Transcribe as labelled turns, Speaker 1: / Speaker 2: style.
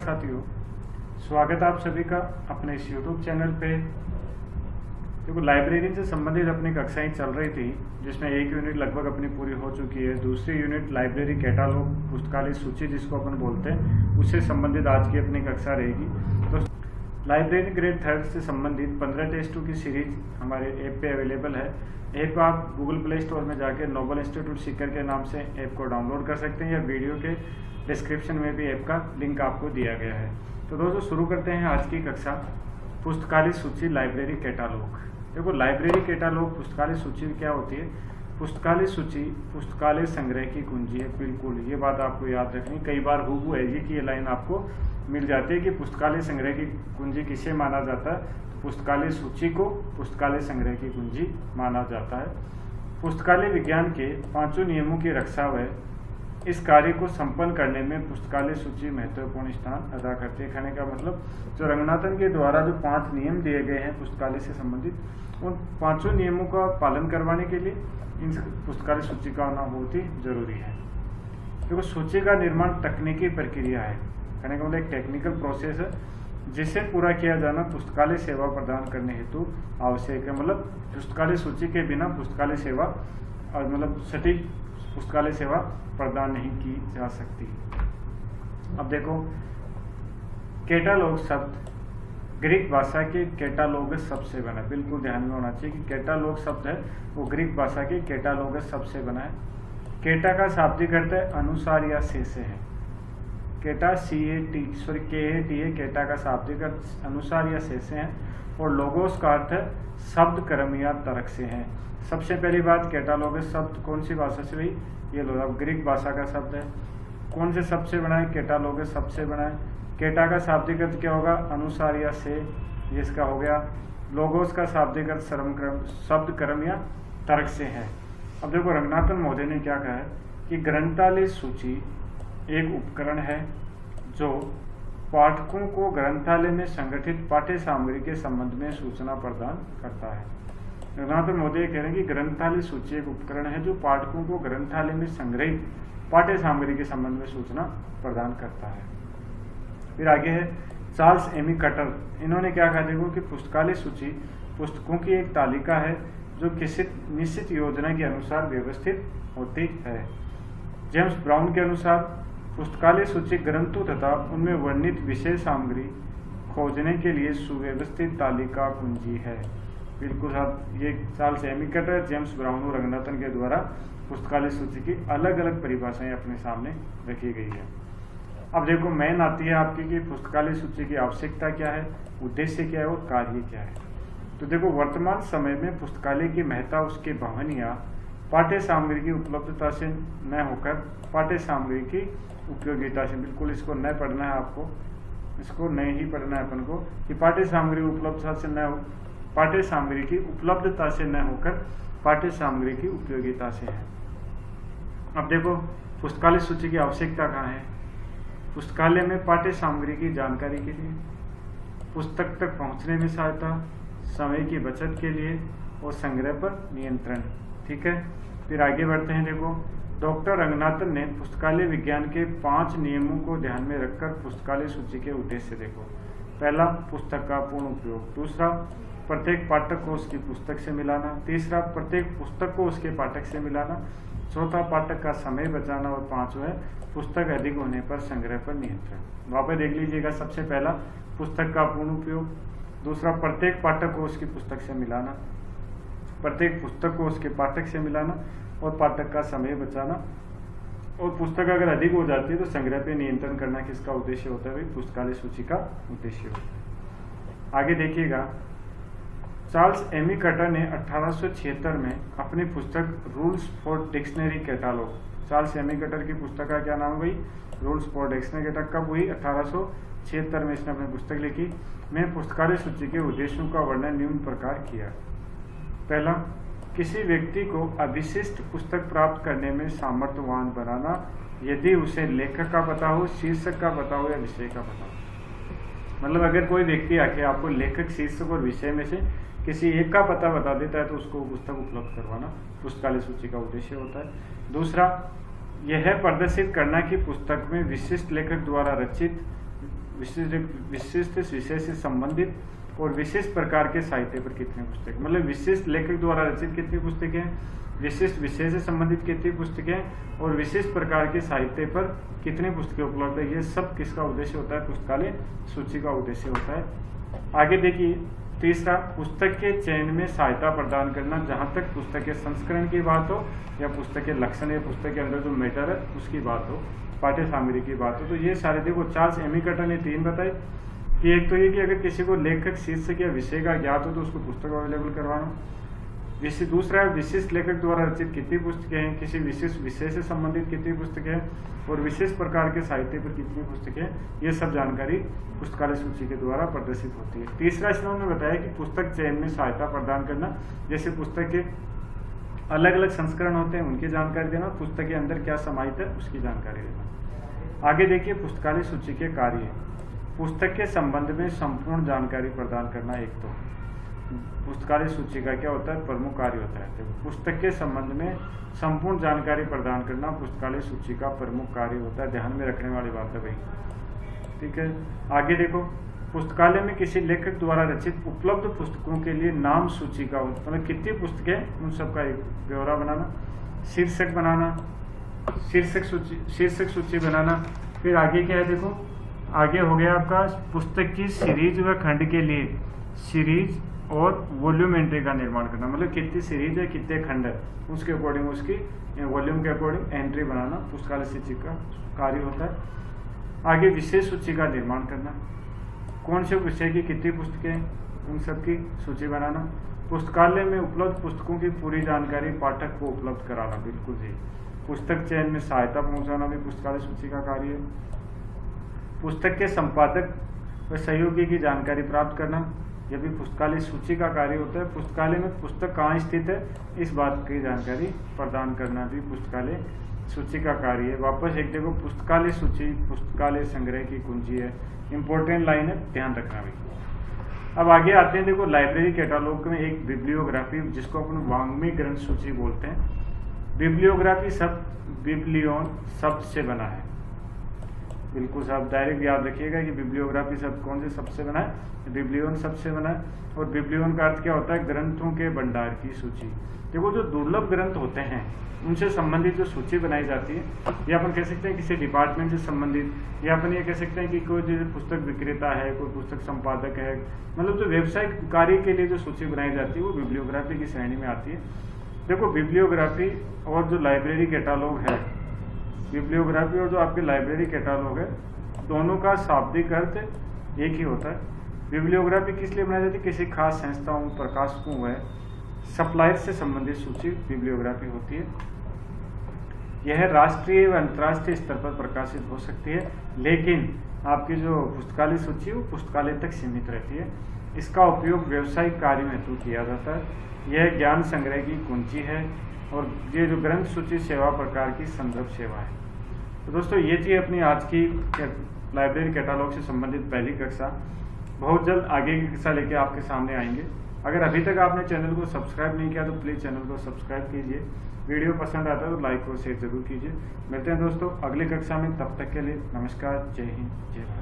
Speaker 1: साथियों, स्वागत है आप सभी का अपने इस YouTube चैनल पे। देखो, लाइब्रेरी से संबंधित अपनी कक्षाएं चल रही थी, जिसमें एक यूनिट लगभग अपनी पूरी हो चुकी है। दूसरी यूनिट लाइब्रेरी कैटालॉग, पुस्तकालय सूची जिसको अपन बोलते हैं, उससे संबंधित आज की अपनी कक्षा रहेगी। तो लाइब्रेरी ग्रेड 3 से संबंधित 15 टेस्टों की सीरीज हमारे ऐप पे अवेलेबल है। ऐप आप गूगल प्ले स्टोर में जाकर नोबल इंस्टीट्यूट सीकर के नाम से ऐप को डाउनलोड कर सकते हैं, या वीडियो के डिस्क्रिप्शन में भी ऐप का लिंक आपको दिया गया है। तो दोस्तों, शुरू करते हैं आज की कक्षा, पुस्तकालय सूची लाइब्रेरी कैटालॉग। देखो, लाइब्रेरी कैटालॉग पुस्तकालय सूची क्या होती है? पुस्तकालय सूची पुस्तकालय संग्रह की कुंजी है। बिल्कुल, ये बात आपको याद रखनी। कई बार हूबहू है ये कि ये लाइन आपको मिल जाती है कि पुस्तकालय संग्रह की कुंजी किसे माना जाता है? तो पुस्तकालय सूची को पुस्तकालय संग्रह की कुंजी माना जाता है। पुस्तकालय विज्ञान के 5 नियमों की रक्षा व इस कार्य को संपन्न करने में पुस्तकालय सूची महत्वपूर्ण स्थान अदा करती है। कहने का मतलब, जो रंगनाथन के द्वारा जो 5 नियम दिए गए हैं पुस्तकालय से संबंधित, उन 5 नियमों का पालन करवाने के लिए इन पुस्तकालय सूची का होना बहुत ही जरूरी है। देखो, सूची का निर्माण तकनीकी प्रक्रिया है। कहने का मतलब एक टेक्निकल प्रोसेस है, जिसे पूरा किया जाना पुस्तकालय सेवा प्रदान करने हेतु आवश्यक है। मतलब पुस्तकालय सूची के बिना पुस्तकालय सेवा और मतलब सटीक पुस्तकालय सेवा प्रदान नहीं की जा सकती। अब देखो, कैटालॉग शब्द ग्रीक भाषा के कैटालोगस शब्द से बना है। बिल्कुल ध्यान में होना चाहिए कि कैटालॉग शब्द है वो ग्रीक भाषा के कैटालोगस शब्द से बना है। कैटा का शाब्दिक अर्थ है अनुसार या से है। कैटा के है। कैटा का शाब्दिक अर्थ अनुसार या से है, और लोगोस का अर्थ है शब्द क्रम या तर्क से है। सबसे पहली बात, कैटालॉगस शब्द कौन सी भाषा से हुई? ये लो, अब ग्रीक भाषा का शब्द है। कौन से शब्द से बना है? कैटालॉगस शब्द से बना है। कैटा का शाब्दिक अर्थ क्या होगा? अनुसार या से, ये इसका हो गया। लोगोस का शाब्दिक अर्थ शब्द क्रम या तर्क से है। अब देखो, रंगनाथन महोदय ने क्या कहा है कि ग्रंथालय सूची एक उपकरण है जो पाठकों को ग्रंथालय में संगठित पाठ्य सामग्री के संबंध में सूचना प्रदान करता है। रंगनाथन महोदय कह रहे हैं कि ग्रंथालय सूची एक उपकरण है जो पाठकों को ग्रंथालय में संग्रहित पाठ्य सामग्री के संबंध में सूचना प्रदान करता है। फिर आगे है चार्ल्स एमी कटर। इन्होंने क्या कहा? देखो कि पुस्तकालय सूची पुस्तकों की एक तालिका है जो किसी निश्चित योजना के अनुसार व्यवस्थित होती है। जेम्स ब्राउन के अनुसार पुस्तकालय सूची ग्रंथों तथा उनमें वर्णित विषय सामग्री खोजने के लिए सुव्यवस्थित तालिका कुंजी है। बिल्कुल साहब, ये Charles Ammi Cutter, James Brown और रंगनाथन के द्वारा पुस्तकालय सूची की अलग अलग परिभाषाएं अपने सामने रखी गई है। अब देखो, मेन आती है आपकी कि पुस्तकालय सूची की आवश्यकता क्या है, उद्देश्य क्या है और कार्य क्या है। तो देखो, वर्तमान समय में पुस्तकालय की महत्ता उसके भवन या पाठ्य सामग्री की उपलब्धता से न होकर पाठ्य सामग्री की उपयोगिता से। बिल्कुल इसको न पढ़ना है आपको, इसको नहीं ही पढ़ना है अपन को कि पाठ्य सामग्री उपलब्धता से न हो, पाठ्य सामग्री की उपलब्धता से न होकर पाठ्य सामग्री की उपयोगिता से है। अब देखो, पुस्तकालय सूची की आवश्यकता कहाँ है? पुस्तकालय में पाठ्य सामग्री की जानकारी के लिए, पुस्तक तक पहुंचने में सहायता, समय की बचत के लिए और संग्रह पर नियंत्रण। ठीक है, फिर आगे बढ़ते हैं। देखो, डॉक्टर रंगनाथन ने पुस्तकालय विज्ञान के 5 नियमों को ध्यान में रखकर पुस्तकालय सूची के उद्देश्य देखो। पहला, पुस्तक का पूर्ण उपयोग। दूसरा, प्रत्येक पाठक को उसकी पुस्तक से मिलाना। तीसरा, प्रत्येक पुस्तक को उसके पाठक से मिलाना। चौथा, पाठक का समय बचाना। और 5वां है पुस्तक अधिक होने पर संग्रह पर नियंत्रण। वहाँ पे देख लीजिएगा, सबसे पहला पुस्तक का पूर्ण उपयोग, दूसरा प्रत्येक पाठक को उसकी पुस्तक से मिलाना, प्रत्येक पुस्तक को उसके पाठक से मिलाना, और पाठक का समय बचाना। और पुस्तक अगर अधिक हो जाती है तो संग्रह पे नियंत्रण करना किसका उद्देश्य होता है? भाई, पुस्तकालय सूची का उद्देश्य होता है। आगे देखिएगा, चार्ल्स एमी कटर ने 1876 में अपनी पुस्तक Rules for Dictionary Catalog, Charles Ammi Cutter की पुस्तक का क्या नाम है भाई? Rules for Dictionary Catalog. कब हुई? 1876 में इसने अपनी पुस्तक लिखी। में पुस्तकालय सूची के उद्देश्यों का वर्णन निम्न प्रकार किया। पहला, किसी व्यक्ति को अविशिष्ट पुस्तक प्राप्त करने में सामर्थ्यवान बनाना, यदि उसे लेखक का पता हो, शीर्षक का पता हो या विषय का पता हो। मतलब अगर कोई व्यक्ति आके आपको लेखक, शीर्षक और विषय में से किसी एक का पता बता देता है तो उसको पुस्तक उपलब्ध करवाना पुस्तकालय सूची का उद्देश्य होता है। दूसरा, यह प्रदर्शित करना कि पुस्तक में विशिष्ट लेखक द्वारा रचित विशिष्ट विषय से संबंधित और विशिष्ट प्रकार के साहित्य पर कितनी पुस्तकें, मतलब विशिष्ट लेखक द्वारा रचित कितनी पुस्तकें, विशिष्ट विषय से संबंधित कितनी पुस्तकें और विशिष्ट प्रकार के साहित्य पर कितनी पुस्तकें उपलब्ध है, ये सब किसका उद्देश्य होता है, पुस्तकालय सूची का उद्देश्य होता है। आगे देखिए तीसरा, पुस्तक के चयन में सहायता प्रदान करना, जहाँ तक पुस्तक के संस्करण की बात हो या पुस्तक के लक्षण या पुस्तक के अंदर जो मैटर है उसकी बात हो, पाठ्य सामग्री की बात हो। तो ये सारे देखो चार्ल्स एमिकटन ने 3 बताए कि एक तो ये कि अगर किसी को लेखक, शीर्षक या विषय का ज्ञात हो तो उसको पुस्तक अवेलेबल करवाना। दूसरा है विशिष्ट लेखक द्वारा रचित कितनी पुस्तकें हैं, किसी विशिष्ट विषय से संबंधित कितनी पुस्तकें हैं और विशेष प्रकार के साहित्य पर कितनी पुस्तकें, ये सब जानकारी पुस्तकालय सूची के द्वारा प्रदर्शित होती है। तीसरा इसमें उन्होंने बताया कि पुस्तक चयन में सहायता प्रदान करना, जैसे पुस्तक के अलग अलग संस्करण होते हैं उनकी जानकारी देना, पुस्तक के अंदर क्या समाहित है उसकी जानकारी देना। आगे देखिए पुस्तकालय सूची के कार्य, पुस्तक के संबंध में संपूर्ण जानकारी प्रदान करना। एक तो पुस्तकालय सूची का क्या होता है, प्रमुख कार्य होता है। तो पुस्तक के संबंध में संपूर्ण जानकारी प्रदान करना पुस्तकालय सूची का प्रमुख कार्य होता है, ध्यान में रखने वाली बात है भाई। ठीक है, आगे देखो पुस्तकालय में किसी लेखक द्वारा रचित उपलब्ध पुस्तकों के लिए नाम सूची का, मतलब कितनी पुस्तकें उन सब का एक ब्यौरा बनाना, शीर्षक बनाना, शीर्षक सूची बनाना। फिर आगे क्या है देखो, आगे हो गया आपका पुस्तक की सीरीज व खंड के लिए सीरीज और वॉल्यूम एंट्री का निर्माण करना, मतलब कितनी सीरीज है कितने खंड है उसके अकॉर्डिंग उसकी वॉल्यूम के अकॉर्डिंग एंट्री बनाना पुस्तकालय सूची का कार्य होता है। आगे विषय सूची का निर्माण करना, कौन से विषय की कितनी पुस्तकें उन सब की सूची बनाना। पुस्तकालय में उपलब्ध पुस्तकों की पूरी जानकारी पाठक को उपलब्ध कराना, बिल्कुल जी। पुस्तक चयन में सहायता पहुंचाना भी पुस्तकालय सूची का कार्य है। पुस्तक के संपादक व सहयोगी की जानकारी प्राप्त करना, यह भी पुस्तकालय सूची का कार्य होता है। पुस्तकालय में पुस्तक कहाँ स्थित है इस बात की जानकारी प्रदान करना भी पुस्तकालय सूची का कार्य है। वापस एक देखो, पुस्तकालय सूची पुस्तकालय संग्रह की कुंजी है, इंपॉर्टेंट लाइन है, ध्यान रखना भी। अब आगे आते हैं देखो, लाइब्रेरी कैटालॉग में एक बिब्लियोग्राफी, जिसको अपन वाङ्मय ग्रंथ सूची बोलते हैं। बिब्लियोग्राफी शब्द बिब्लियोन शब्द से बना है, बिल्कुल साहब डायरेक्ट याद रखिएगा कि बिब्लियोग्राफी शब्द कौन से शब्द से बना है, बिब्लियोन शब्द से बना है। और बिब्लियोन का अर्थ क्या होता है, ग्रंथों के भंडार की सूची। देखो जो दुर्लभ ग्रंथ होते हैं उनसे संबंधित जो सूची बनाई जाती है, या अपन कह सकते हैं किसी डिपार्टमेंट से संबंधित, या अपन ये कह सकते हैं कि कोई जो पुस्तक विक्रेता है, कोई पुस्तक संपादक है, मतलब जो व्यवसायिक कार्य के लिए जो सूची बनाई जाती है वो बिब्लियोग्राफी की श्रेणी में आती है। देखो बिब्लियोग्राफी और जो लाइब्रेरी कैटालॉग है, बिब्लियोग्राफी और जो आपके लाइब्रेरी कैटालॉग है, दोनों का शाब्दिक अर्थ एक ही होता है। बिब्लियोग्राफी किस लिए बनाई जाती है, किसी खास संस्थाओं, प्रकाशकों व सप्लायर से संबंधित सूची बिब्लियोग्राफी होती है। यह राष्ट्रीय व अंतर्राष्ट्रीय स्तर पर प्रकाशित हो सकती है, लेकिन आपकी जो पुस्तकालय सूची वो पुस्तकालय तक सीमित रहती है। इसका उपयोग व्यावसायिक कार्यों हेतु किया जाता है। यह ज्ञान संग्रह की कुंजी है और ये जो ग्रंथ सूची सेवा प्रकार की संदर्भ सेवा है। तो दोस्तों ये थी अपनी आज की लाइब्रेरी कैटालॉग से संबंधित पहली कक्षा। बहुत जल्द आगे की कक्षा लेके आपके सामने आएंगे। अगर अभी तक आपने चैनल को सब्सक्राइब नहीं किया तो प्लीज़ चैनल को सब्सक्राइब कीजिए। वीडियो पसंद आता है तो लाइक और शेयर जरूर कीजिए। मिलते हैं दोस्तों अगली कक्षा में, तब तक के लिए नमस्कार, जय हिंद, जय भारत।